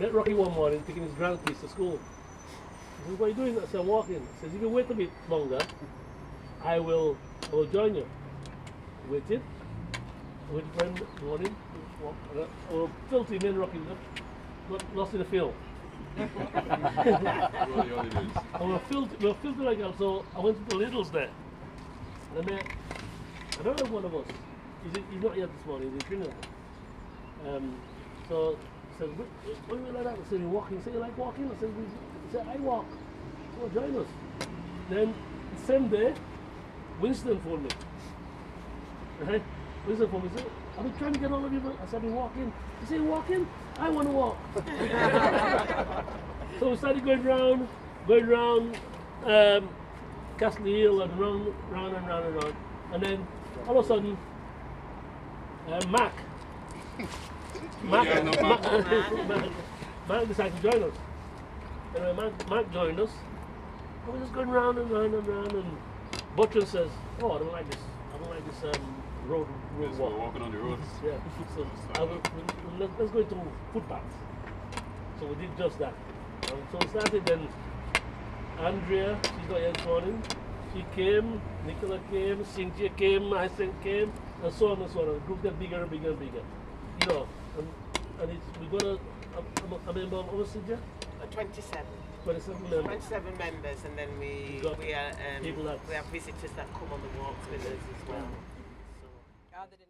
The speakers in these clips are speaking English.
met Rocky one morning taking his grandkids to school. He says, "What are you doing?" I said, "I'm walking." He says, "If you wait a bit longer, I will join you." Waited. Waited for him morning. Our filthy men Rocky got lost in the field. And we were filthy like hell, so I went to the Lidl's there. And I met another one of us. He's not here this morning, he's in Trinidad. So he said, "What do you like that?" I said, "You walking?" He said, "You like walking?" I said, "I walk." So join us. Then the same day, Winston phoned me. Right? Winston phoned me and said, "I've been trying to get all of you, but I said, I've been walking." He said, "You walking? I want to walk." So we started going round Castle Hill and round. And then all of a sudden, Mac decided to join us. Anyway, Mac joined us. And we're just going round and Butcher says, "Oh, I don't like this road Yes, walk." we're walking on the roads. Yeah, so let's go into footpaths. So we did just that. So we started then. Andrea, she's not here this morning. She came, Nicola came, Cynthia came, I came, and so on and so on. And the group got bigger and bigger and bigger. You know, and we got a member of our Cynthia? 27. 27 members. 27 members, and then we have visitors that come on the walks with us as well. So, other than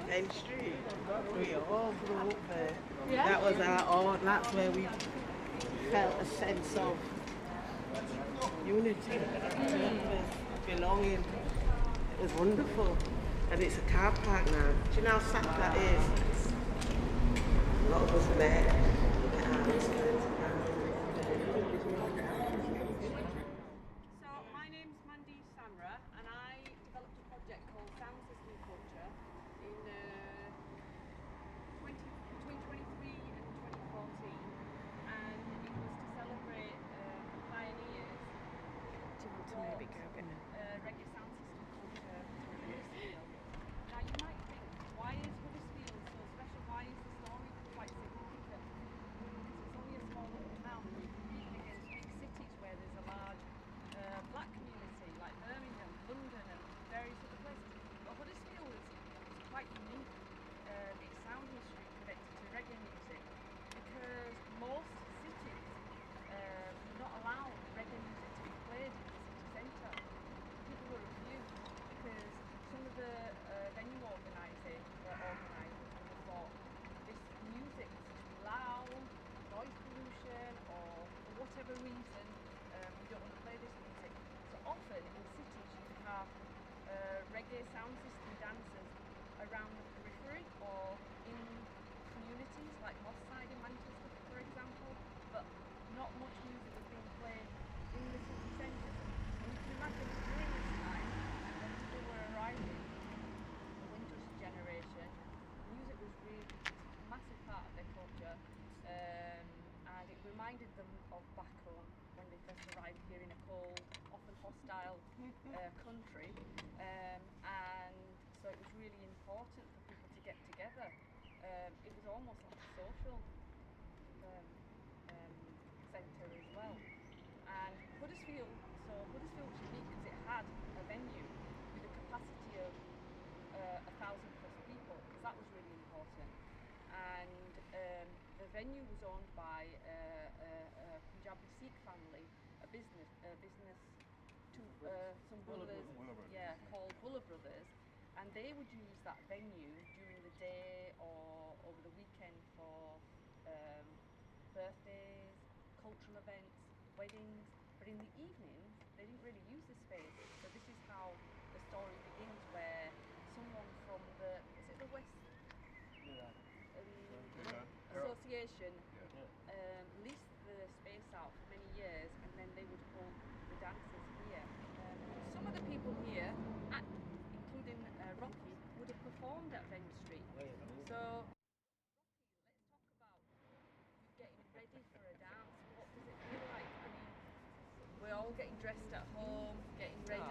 Main Street. We all grew up there. Yeah. That was our own, that's where we felt a sense of unity, belonging. It was wonderful. And it's a car park now. Do you know how sad that is? A lot of us met our miscarriages. So my name's Mandy Samra, and I developed a project called Sound System Culture in between 23 and 2014, and it was to celebrate pioneers brought reggae sound system culture to Huddersfield. Now you might think, why is Huddersfield so special? Why is the story quite significant? Because it's only a small little town competing against big cities where there's a large black community like Birmingham, London and various other places. But Huddersfield is quite unique. Its sound history connected to reggae music, because most cities do not allow reggae music to be played in the city centre. People were refused because some of the venue organisers would have thought this music is too loud, noise pollution, or for whatever reason we don't want to play this music. So often in cities you have reggae sound system dancers around the periphery or in communities like Mosside in Manchester, for example, but not much music was being played in the city centres. And you can imagine during this time, when people were arriving, the Winters generation, music was really a massive part of their culture, and it reminded them of back home when they first arrived here in a cold, often hostile country, and so it was really important for people to get together. It was almost like a social centre as well. And Huddersfield was unique because it had a venue with a capacity of 1,000 plus people, because that was really important. And the venue was owned by a Punjabi Sikh family, a business to some brothers, called Buller Brothers, and they would use that venue during the day or over the weekend for birthdays, cultural events, weddings, but in the evenings they didn't really use the space. So this is how the story begins, where someone from the West Association leased the space out for many years performed at Ventry. So, let's talk about getting ready for a dance. What does it feel like? I mean, we're all getting dressed at home, getting ready,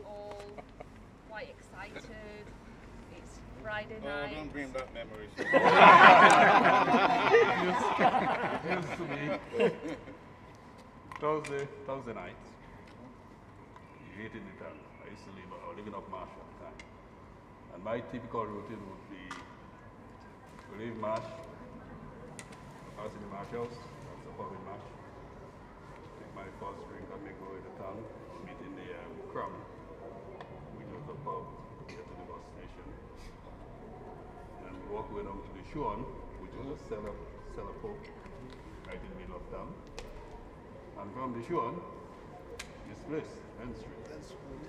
all quite excited. It's Friday night. Oh, don't bring back memories. Used to be Thursday night. You hated the town. I used to live, I was living up Marsh at the time. And my typical routine would be to leave Marsh, pass in the Marsh house, that's a pub in Marsh, take my first drink and make go into town, meet in the Crown, which was the pub to get to the bus station. And walk way down to the Shuan, which was a cellar pub right in the middle of town. And from the Shuan, this place, Venn Street,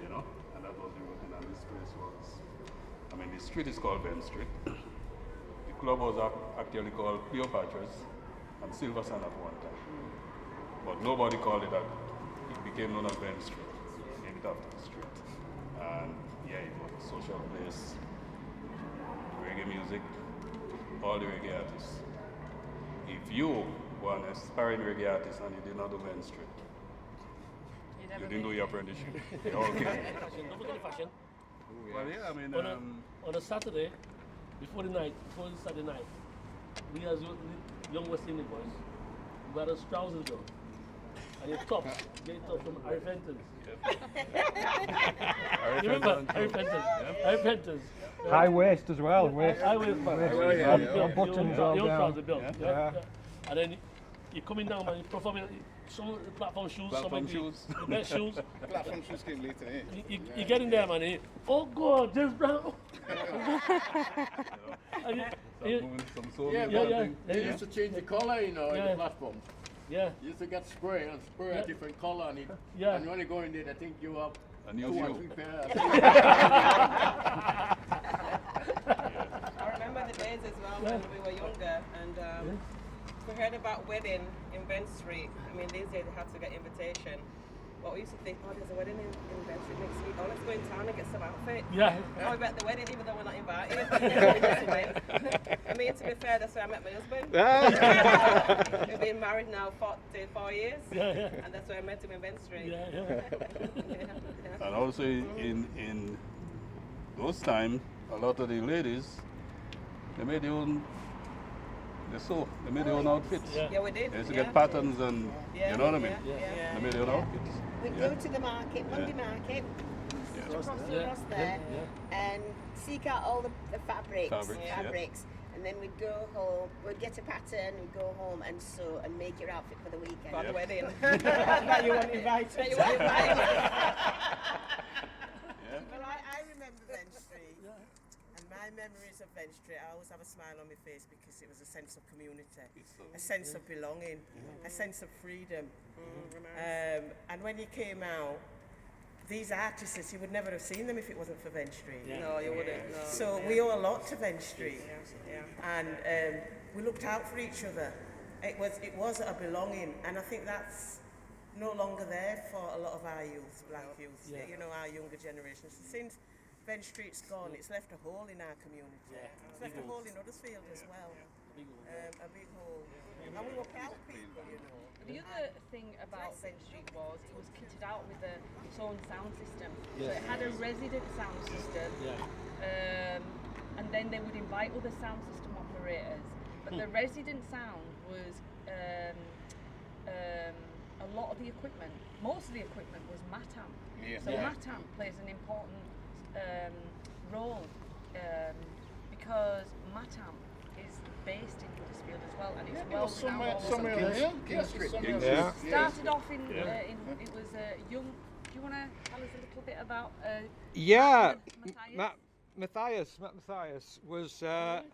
you know, and that was the routine. And this place was, I mean, the street is called Venn Street. The club was actually called Cleopatra's and Silver Sun at one time. But nobody called it that. It became known as Venn Street, named it after the street. And yeah, it was a social place. Reggae music, all the reggae artists. If you were an aspiring reggae artist and you did not do Venn Street, you didn't do your apprenticeship. You all came. Don't forget the fashion. Well, yeah, I mean, On a Saturday, before the Saturday night, we as young West Indian boys, we had a trousers on. And your tops, get it up from Harry Fenton's. You remember Harry Fenton's? Harry Fenton's. High waist as well. Waist. High waist. Buttons all down. Yeah. And then you're coming down and you're performing some of the platform shoes, some of the best shoes. Platform shoes came later, eh? You get in there, man, and oh God, James Brown. some soul They used to change the color, you know, in the platforms. Yeah. You used to get spray and spray a different color on it. Yeah. And when you go in there, they think you have a new two or shoe. three pairs. I remember the days as well when we were younger, and we heard about wedding in Venn Street. I mean, these days they have to get invitation. But we used to think, oh, there's a wedding in Venn Street next week. Oh, let's go in town and get some outfit. Yeah. Oh, we're at the wedding even though we're not invited. I mean, to be fair, that's where I met my husband. We've been married now 4 years. Yeah. And that's where I met him in Venn Street. And also in those times, a lot of the ladies, they made their own, they made their own outfits. Yeah, we did. They used to get patterns and, you know what I mean? They made their own outfits. We'd go to the market, Monday market, across there, and seek out all the fabrics, and then we'd go home, we'd get a pattern, we'd go home and sew and make your outfit for the weekend. For the wedding. That you weren't invited. That you weren't invited. Well, I remember Venn Street, and my memories of Venn Street, I always have a smile on my face because it was a sense of community, a sense of belonging, a sense of freedom. And when you came out, these artists, you would never have seen them if it wasn't for Venn Street. No, you wouldn't. No. So we owe a lot to Venn Street, and we looked out for each other. It was a belonging, and I think that's no longer there for a lot of our youth, black youth, you know, our younger generations. Since Venn Street's gone, it's left a hole in our community. It's left a hole in Huddersfield as well. A big hole. And we were proud people, you know. The other thing about Venn Street was it was kitted out with its own sound system. So it had a resident sound system, and then they would invite other sound system operators. But the resident sound was a lot of the equipment. Most of the equipment was Matam. So Matam plays an important role because Matam is based in Huddersfield as well, and it's well somewhere there. King Street. Started off in it was young. Do you want to tell us a little bit about? Matt Matthias was a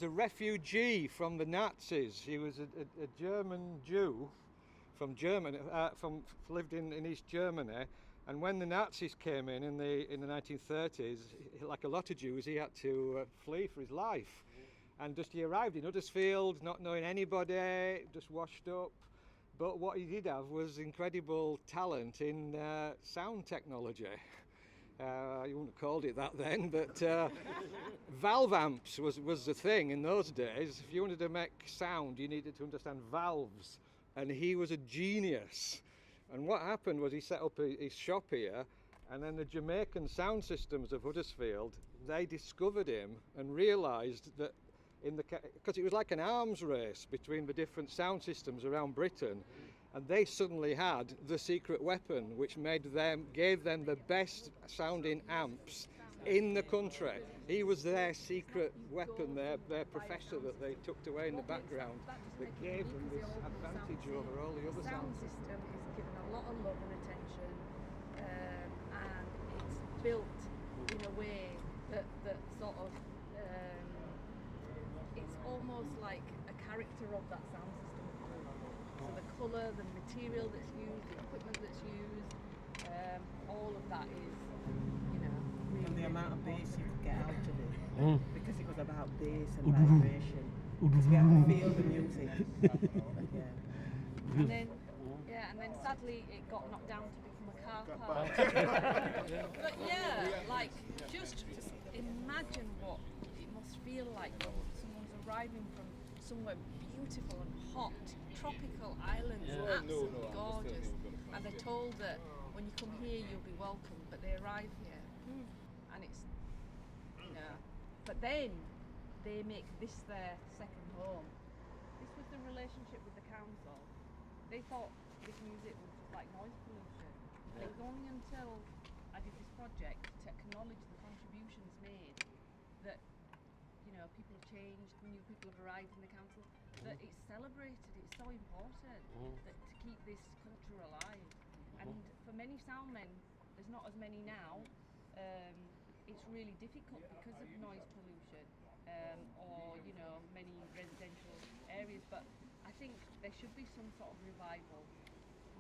refugee from the Nazis. He was a German Jew from Germany, lived in East Germany. And when the Nazis came in the 1930s, like a lot of Jews, he had to flee for his life. And just he arrived in Huddersfield, not knowing anybody, just washed up. But what he did have was incredible talent in sound technology. You wouldn't have called it that then, but valve amps was the thing in those days. If you wanted to make sound, you needed to understand valves, and he was a genius. And what happened was he set up his shop here, and then the Jamaican sound systems of Huddersfield, they discovered him and realised that because it was like an arms race between the different sound systems around Britain, and they suddenly had the secret weapon, which gave them the best sounding amps in the country. He was their secret weapon, their professor that they tucked away in the background, that gave them this advantage over all the other sound systems. The sound system is given a lot of love and attention, and it's built in a way that sort of it's almost like a character of that sound system. So the colour, the material that's used, the equipment that's used, all of that is, really. And the amount of bass you could get out of it, because it was about bass and vibration. Because we had to feel the music. And then sadly it got knocked down to become a car park. But just imagine what it must feel like when someone's arriving from somewhere beautiful and hot, tropical islands, absolutely gorgeous, and they're told that when you come here you'll be welcome, but they arrive here and it's, but then they make this their second home. This was the relationship with the council. They thought this music was just like noise pollution. And it was only until I did this project to acknowledge the contributions made that, people have changed, new people have arrived in the council, that it's celebrated. It's so important that to keep this culture alive. And for many sound men, there's not as many now. It's really difficult because of noise pollution, or many residential areas. But I think there should be some sort of revival.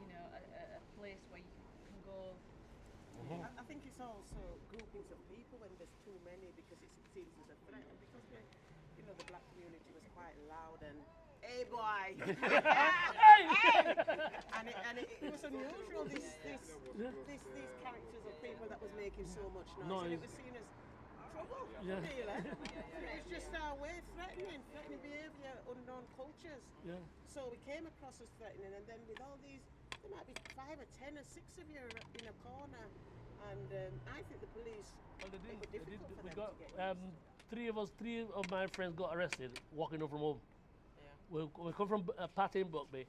A place where you can go. I think it's also groupings of people when there's too many, because it seems as a threat, and because the black community was quite loud and hey boy, and it was unusual. These characters of people that was making so much noise, and it was seen as trouble. Yeah. Really. It was just our way, threatening behaviour, unknown cultures. Yeah. So we came across as threatening, and then with all these, there might be 5 or 10 or 6 of you in a corner, and I think the police. Well, they did. For We them got to get three of my friends got arrested walking home from home. Yeah. We come from a party in Buckby,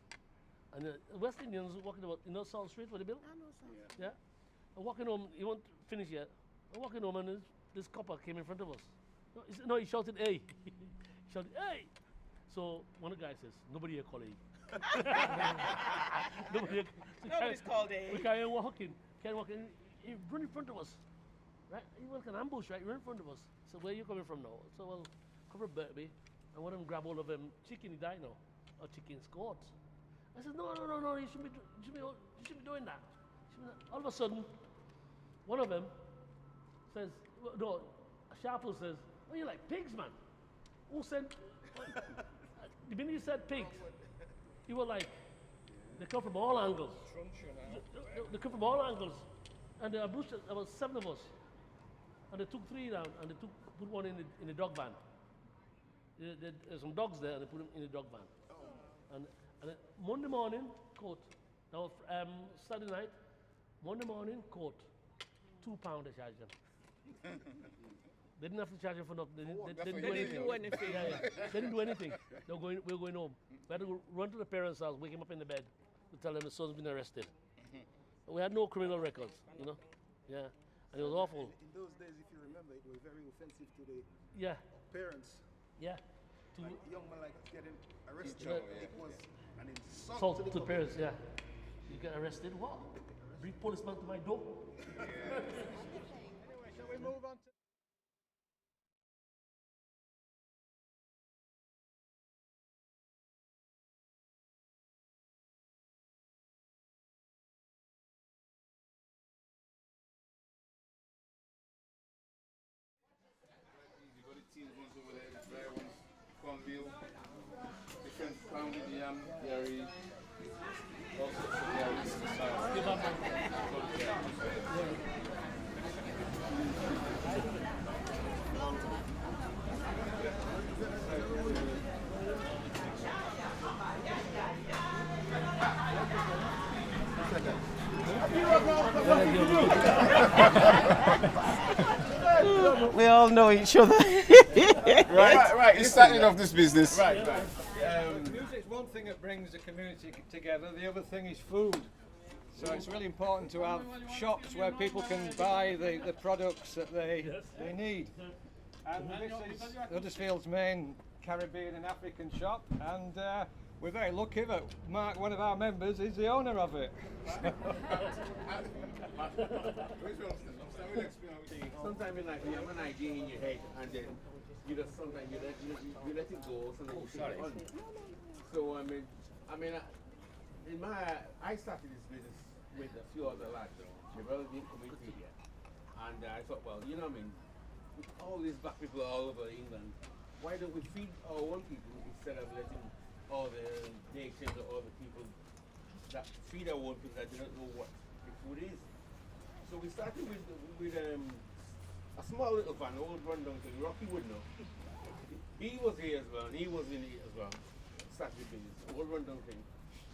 and the West Indians walking about, South Street where they built. I know something. Yeah. I'm walking home. He won't finish yet. I'm walking home, and this copper came in front of us. He shouted, "Hey!" He shouted, "Hey!" So one of the guys says, "Nobody here call A." Nobody's called A. We carry on walking. He run in front of us. Right? He was like an ambush, right? He ran in front of us. So where are you coming from now? So well, come from Burtby. I want him to grab hold of chicken he died now, or chicken squats. I said, no, you shouldn't be doing that. All of a sudden, one of them says, no, Sharple says, "Oh, you like pigs, man." Who said? The minute you said pigs, you were like, they come from all angles. They come from all angles, and they ambushed. There was 7 of us, and they took 3 down, and they put one in the dog van. There's some dogs there, and they put them in the dog van. And Monday morning, court. Now Saturday night, Monday morning, court. £2 they charged them. They didn't have to charge them for nothing. They didn't do anything. They didn't do anything. We were going home. We had to run to the parents' house, wake him up in the bed, to tell them the son's been arrested. But we had no criminal records, Yeah, and it was awful. In those days, if you remember, it was very offensive to the parents. Yeah. Like a young man like getting arrested. It was an insult to the parents. Yeah. You get arrested? What? Bring policeman to my door. Anyway, shall we move on to? You got the teams ones over there, the dry ones, cornmeal, different pounded yam, dairy, all sorts of dairies. We all know each other. Right. You're starting off this business. Right. Music's one thing that brings the community together, the other thing is food. So it's really important to have shops where people can buy the products that they need. And this is Huddersfield's main Caribbean and African shop, and we're very lucky that Mark, one of our members, is the owner of it. Sometimes you have an idea in your head, and then you just sometimes you let it go. Sometimes you take it on. So I started this business with a few other lads. My brother didn't come into it yet, and I thought, well, with all these black people all over England, why don't we feed our own people instead of letting all the nations or all the people that feed our own people that do not know what the food is? So we started with a small little van, old rundown thing. Rocky would know. He was here as well, and he was in it as well. Started the business, old rundown thing.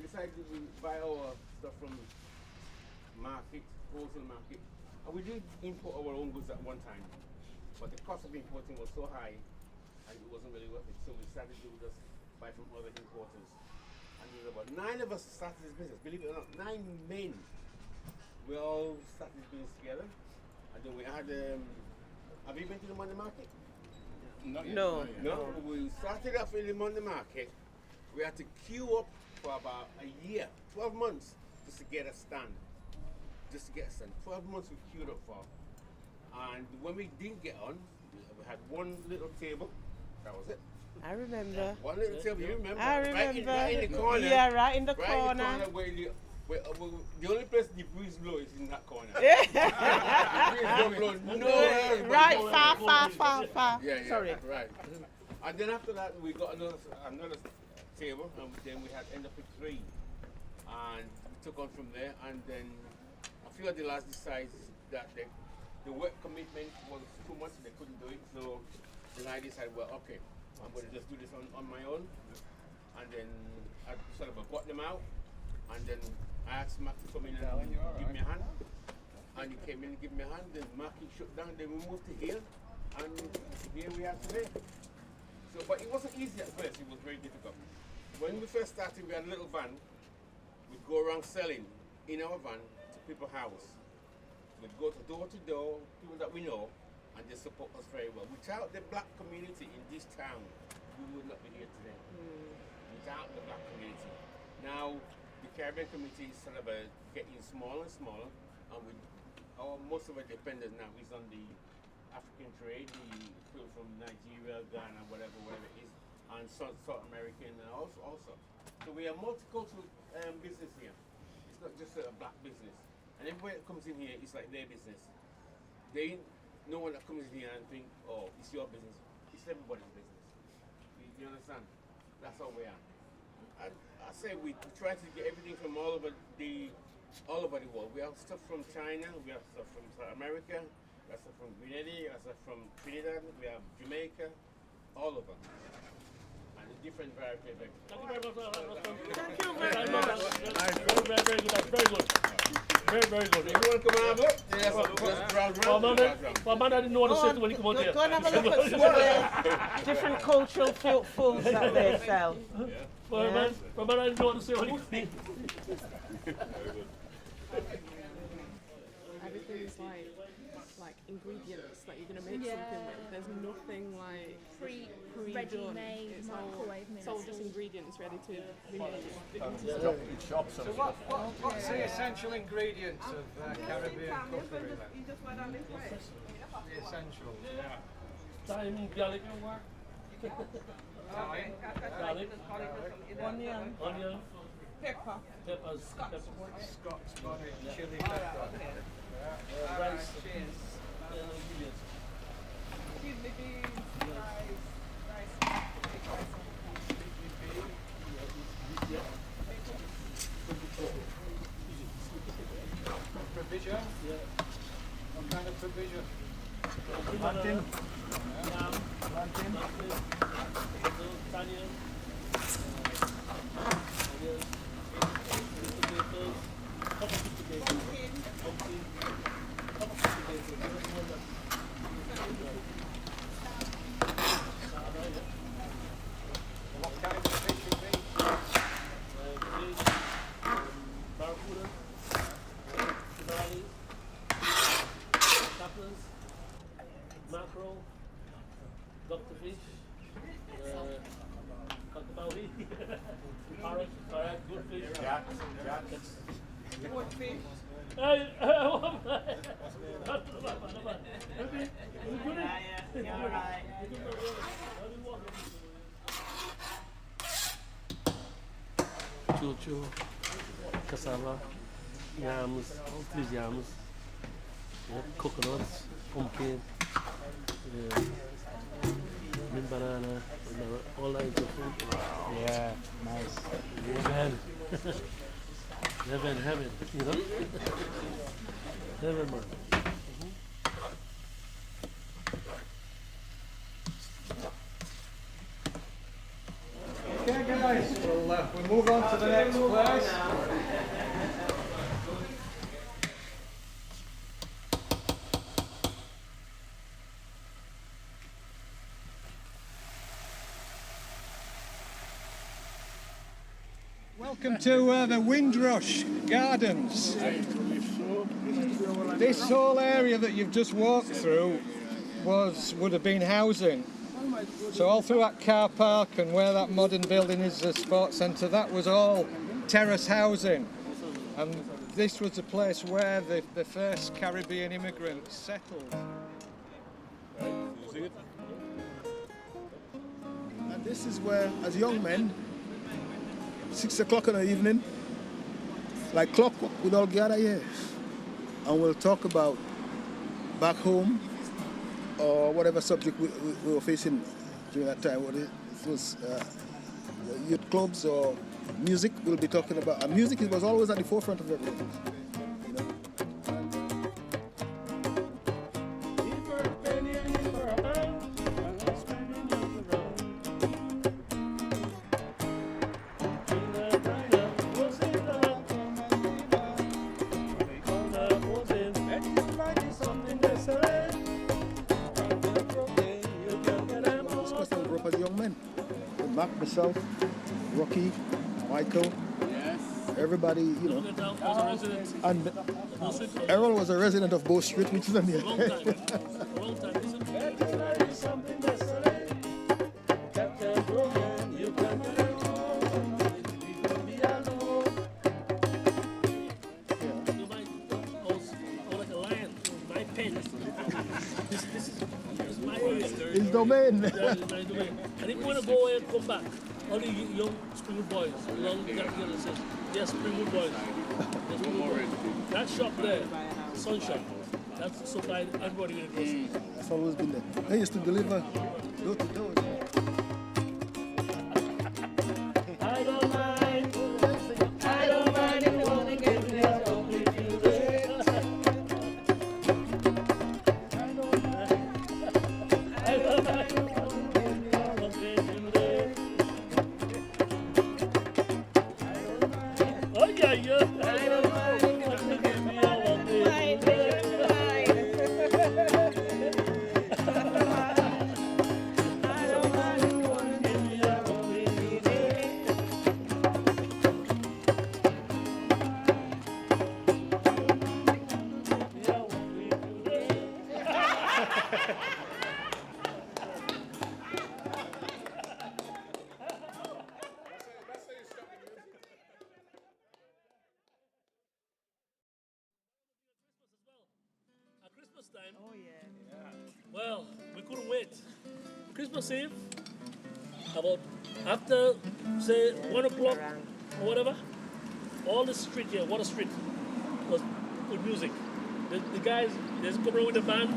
We decided to buy our stuff from market, wholesale market, and we did import our own goods at one time, but the cost of importing was so high, and it wasn't really worth it. So we started to just buy from other importers, and there were about 9 of us started this business. Believe it or not, 9 men. We all started this business together, and then we had. Have you been to the Monday market? Not yet, No. No. We started off in the Monday market. We had to queue up for about a year, 12 months, just to get a stand. 12 months we queued up for. And when we didn't get on, we had one little table. That was it. I remember. One little table, you remember? I remember. Right in the corner. Yeah, right in the Right corner. in the corner where the only place the breeze blows is in that corner. The breeze don't blow nowhere. Right, far. Yeah, Sorry. right. And then after that, we got another table, and then we had end up with 3. And we took on from there, and then a few of the lads decided that the work commitment was too much, they couldn't do it. So then I decided, well, okay, I'm going to just do this on my own. And then I sort of bought them out, and then I asked Mark to come in and give me a hand. And he came in and gave me a hand, then Mark shut down, then we moved to here, and here we are today. So, but it wasn't easy at first, it was very difficult. When we first started, we had a little van. We'd go around selling in our van to people's house. We'd go to door, people that we know, and they support us very well. Without the black community in this town, we would not be here today. Without the black community. Now, the Caribbean community is sort of getting smaller and smaller, and most of our dependence now is on the African trade, the people from Nigeria, Ghana, whatever it is, and South American also. So we are multicultural business here. It's not just a black business. And everybody that comes in here, it's like their business. No one that comes in here and think, oh, it's your business. It's everybody's business. You understand? That's how we are. And I say we try to get everything from all over the world. We have stuff from China, we have stuff from South America, we have stuff from Grenada, we have stuff from Trinidad, we have Jamaica, all over. And a different variety of everything. Thank you very much. Thank you very Very much. good. Very good. Very good. You want to come and have a look? Yes, My man didn't know what to say to when he come out here. Go and have a look at some of the different cultural foods that they sell. My man didn't know what to say when he come in. Everything is like ingredients that you're gonna make something with. There's nothing like pre-done. It's all just ingredients ready to be made. shops. So what's the essential ingredients of Caribbean cookery then? The essentials, Thyme, garlic, onion, peppers, Scots bonnet, chili pepper. rice, Cheers. ingredients. Kidney beans, rice. Provision? What kind of provision? banana, yam, plantain, onions, potatoes, cup of potatoes, pumpkin, cup of potatoes. That's one that. What kind of fish you think? Fish, barracuda, finales, tapas, mackerel, Dr. Fish, cockabawi, parrot, good fish. Jack. What fish? Hey, Chuchu, cassava, yams, all these yams, coconuts, pumpkin, mint banana, all kinds of food. Yeah, nice. Heaven, you know? Heaven, man. Okay, guys, we'll move on to the next place. Welcome to the Windrush Gardens. This whole area that you've just walked through would have been housing. So all through that car park and where that modern building is, the sports centre, that was all terrace housing. And this was the place where the first Caribbean immigrants settled. And this is where, as young men, 6 o'clock in the evening, like clockwork, we'd all gather here. And we'll talk about back home or whatever subject we were facing during that time. Whether it was youth clubs or music, we'll be talking about. And music was always at the forefront of everything. You know? As young men, Mac, myself, Rocky, Michael, everybody, you know. And Errol was a resident of Bow Street, which is on here. His domain. And if you want to go away and come back, all the young Springwood boys, along that hill, says, yes, Springwood boys. Yes, Springwood boys. That shop there, Sun Shop, that's supplied everybody with a grocery. That's always been there. They used to deliver door to door. I don't mind if you want to get me out of the time. Oh, yeah. Well, we couldn't wait. Christmas Eve, about after, say, 1 o'clock or whatever, all the street here, Water Street, was with music. The guys, they come around with the band,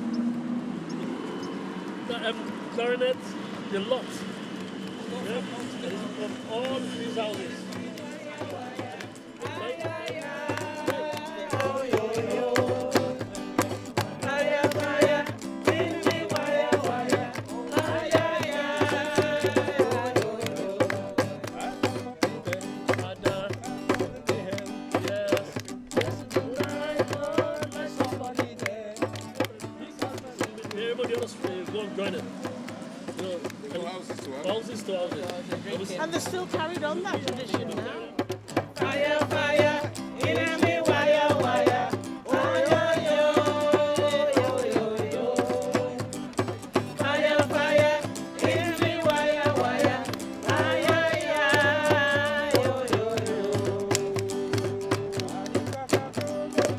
clarinet, the lot. Yeah? From all these houses. houses to houses. And they still carried on that tradition now. Fire, fire, in a me wire, wire. Oh, yo, yo, yo, yo, yo. Fire, fire, in a me wire, wire. Ay, ay, ay, yo, yo, yo.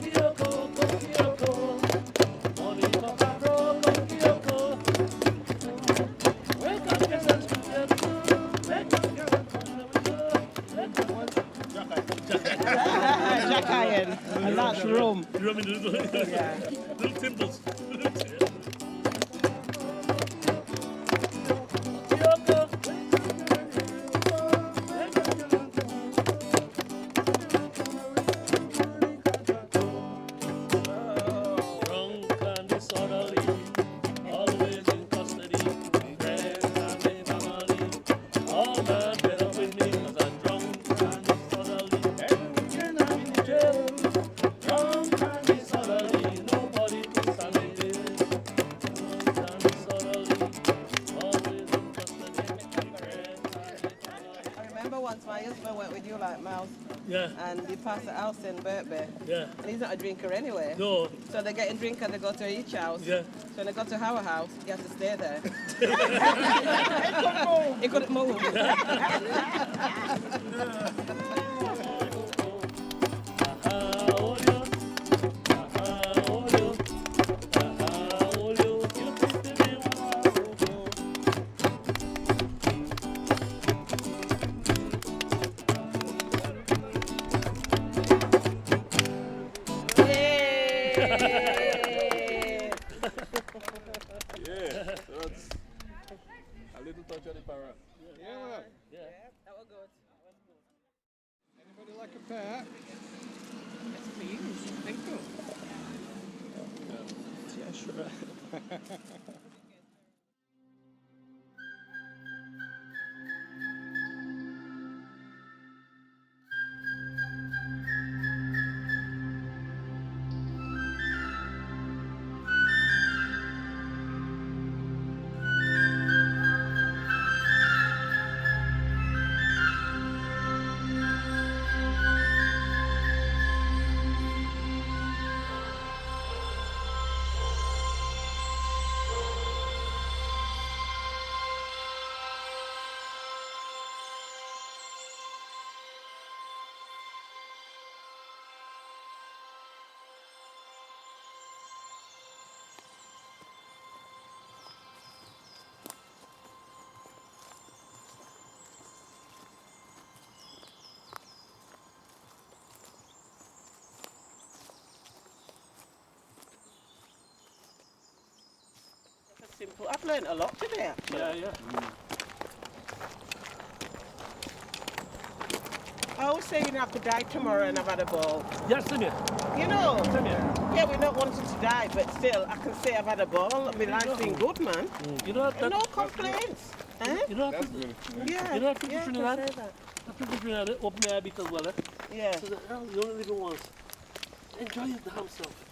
Kyoko, Kyoko. Morning, Papa, Kyoko. Wake up, yourself, Kyoko. Wake up, Jack Iron, and that's rum. Rum in the little timbers. Drunk and disorderly, always in custody. Friends and my family, all man fed up with me 'cause I'm drunk and disorderly. Every I'm in jail, drunk and disorderly. Nobody can stand it. Drunk and disorderly, always in custody. Friends and my family. I remember once my husband went with you like Mouse. Yeah. And he passed the house in Birkby. Yeah. And he's not a drinker anyway. No. So they get a drink and they go to each house. Yeah. So when they got to our house, he had to stay there. He couldn't move. Yeah, that's a little touch of the parrot. Yeah. That was good. Anybody like a pear? Yes, please. Thank you. Yeah, sure. Simple. I've learned a lot today, actually. Yeah. I always say, I could die tomorrow and I've had a ball. Yes, come here. You know, Come here. yeah, we're not wanting to die, but still, I can say I've had a ball. My life's been good, man. You know that? No complaints. Eh? You know that? That's good. Yeah. You know that yeah, people I Trinidad? can say that. That people Trinidad open their habit as well. Yeah. So that, you only live once. Enjoy your damn self.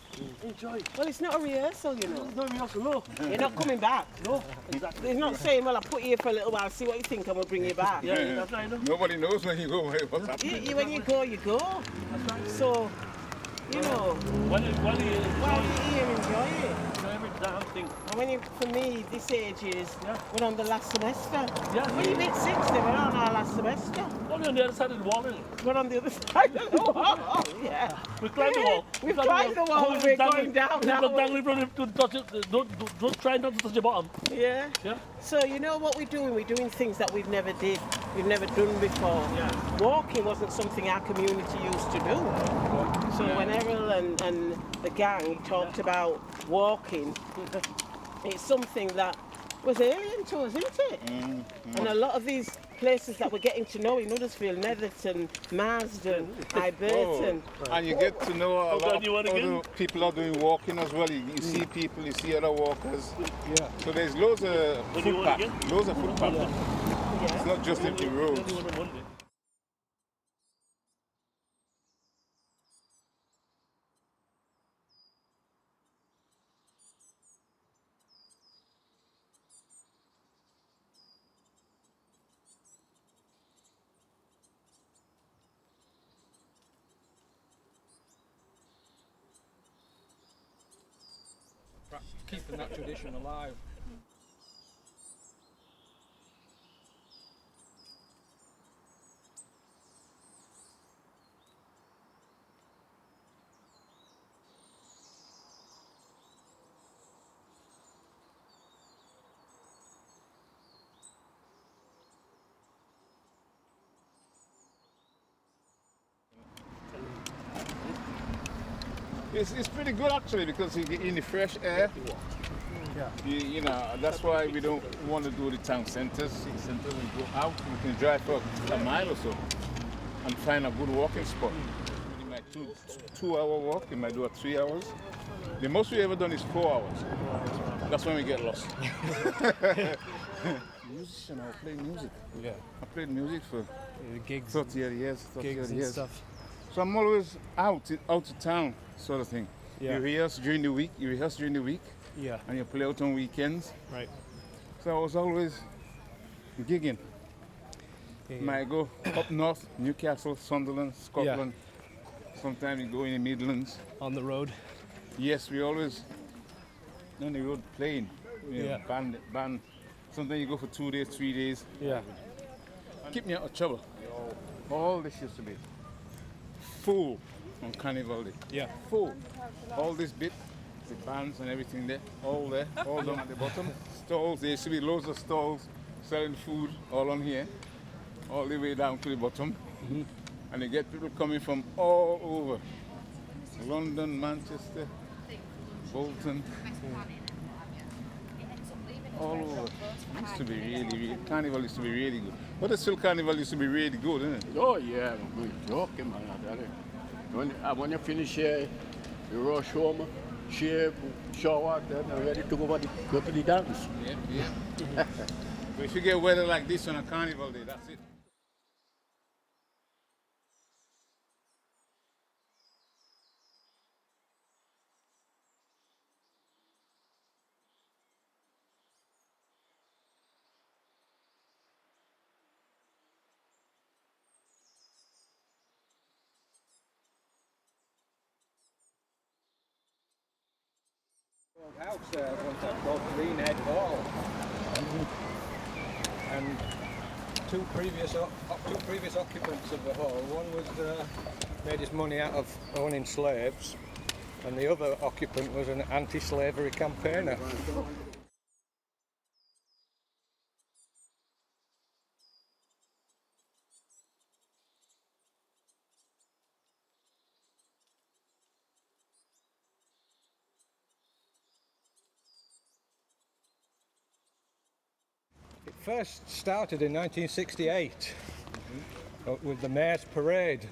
Enjoy. Well, it's not a rehearsal, you know. No, we also know. You're not coming back. No, exactly. He's not saying, well, I'll put you here for a little while, see what you think, and we'll bring you back. Yeah, that's right. Nobody knows when you go. Hey, what's happening? When you go, you go. That's right. So, you know, While you while you're here, enjoy it. enjoy every damn thing. And when you, for me, this age is, we're on the last semester. Yeah. When you hit 60, we're on our last semester. Only on the other side of the wall, isn't it? We're on the other side of the wall. Yeah. We climbed the wall. We've climbed the wall and we're going down now. Don't try not to touch the bottom. Yeah. Yeah. So you know what we're doing? We're doing things that we've never done before. Yeah. Walking wasn't something our community used to do. So when Errol and the gang talked about walking, it's something that was alien to us, isn't it? And a lot of these places that we're getting to know in Huddersfield, Netherton, Marsden, Iberton. And you get to know a lot you want of again? other people are doing walking as well. You see people, you see other walkers. Yeah. So there's loads of What do you want footpath. again? Loads of footpath. It's not just empty roads. keeping that tradition alive. It's pretty good actually because you get in the fresh air. Yeah. You know, that's why we don't want to do the town centers. City center, we go out, we can drive for a mile or so and find a good walking spot. You might do a 2-hour walk, you might do a 3 hours. The most we ever done is 4 hours. That's when we get lost. Musician, I play music. Yeah. I played music for Gigs. 30 years. 30 Gigs and years. stuff. So I'm always out of town, sort of thing. Yeah. You rehearse during the week, Yeah. and you play out on weekends. Right. So I was always gigging. Yeah. Might go up north, Newcastle, Sunderland, Scotland. Sometimes you go in the Midlands. On the road. Yes, we always on the road playing. You know, Yeah. band. Sometimes you go for 2 days, 3 days. Yeah. Keep me out of trouble. All this used to be full on Carnival Day. Yeah. Full. All this bit, the bands and everything there, all down at the bottom. Stalls, there used to be loads of stalls selling food all on here, all the way down to the bottom. Mm-hmm. And you get people coming from all over. London, Manchester, Bolton, all over. It used to be really, Carnival used to be really good. Huddersfield Carnival used to be really good, isn't it? Oh yeah, we're joking, man. I tell you. When you finish here, you rush home, shave, shower, then you're ready to go to the dance. Yeah. But if you get weather like this on a Carnival Day, that's it. House there once called Greenhead Hall, and two previous occupants of the hall. One was made his money out of owning slaves, and the other occupant was an anti-slavery campaigner. It first started in 1968 with the Mayor's Parade,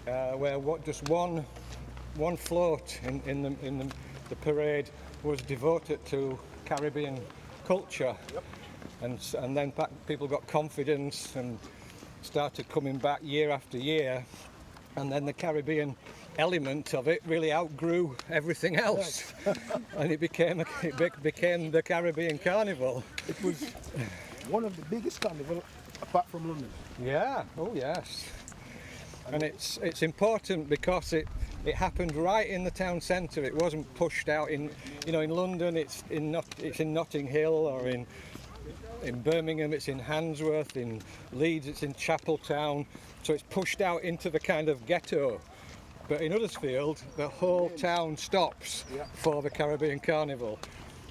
where just one float in the parade was devoted to Caribbean culture, and then people got confidence and started coming back year after year, and then the Caribbean element of it really outgrew everything else, and it became the Caribbean Carnival. It was one of the biggest carnival apart from London. Yeah, oh yes. And it's important because it happened right in the town centre. It wasn't pushed out in London. It's in Notting Hill, or in Birmingham it's in Handsworth, in Leeds it's in Chapeltown. So it's pushed out into the kind of ghetto. But in Huddersfield, the whole town stops for the Caribbean Carnival.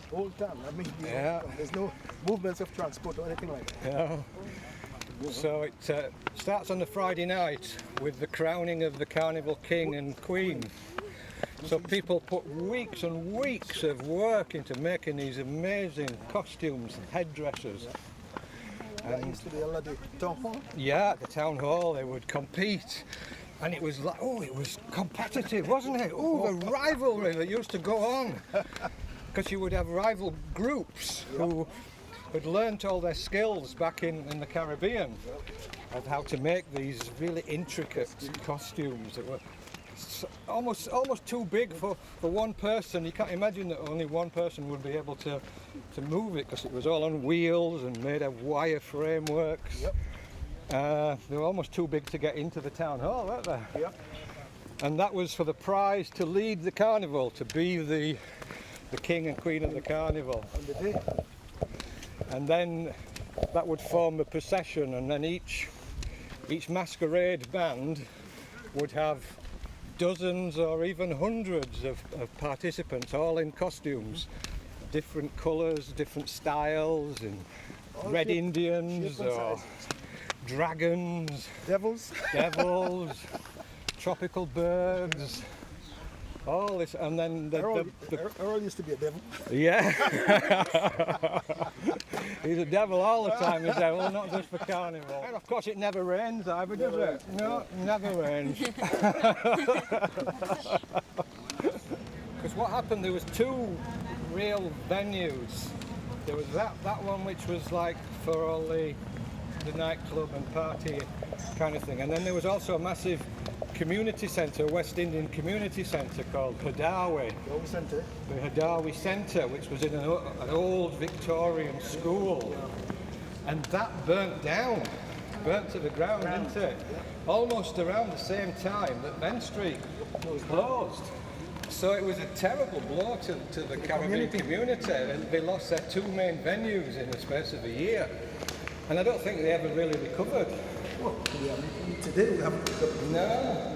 Whole town. I mean, there's no movements of transport or anything like that. Yeah. So it starts on the Friday night with the crowning of the Carnival King and Queen. So people put weeks and weeks of work into making these amazing costumes and headdresses. That used to be at the town hall? Yeah, at the town hall they would compete. And it was like, it was competitive, wasn't it? The rivalry that used to go on. Because you would have rival groups who had learnt all their skills back in the Caribbean of how to make these really intricate costumes that were almost too big for one person. You can't imagine that only one person would be able to move it, because it was all on wheels and made of wire frameworks. They were almost too big to get into the town hall, weren't they? And that was for the prize to lead the carnival, to be the king and queen of the carnival. On the day. And then that would form a procession, and then each masquerade band would have dozens or even hundreds of participants, all in costumes, different colours, different styles, and red Indians or dragons, devils, tropical birds, all this, and then Earl used to be a devil. Yeah. He's a devil all the time, he's a devil, not just for carnival. And of course it never rains either, does it? No, never rains. Because what happened, there was two real venues. There was that one which was like for all the nightclub and party kind of thing, and then there was also a massive community centre, West Indian community centre called Huddersfield. The Huddersfield Centre, which was in an old Victorian school, and that burnt to the ground, didn't it? Almost around the same time that Main Street was closed. So it was a terrible blow to the Caribbean community, and they lost their two main venues in the space of a year. And I don't think they ever really recovered. Well, today we haven't recovered. No.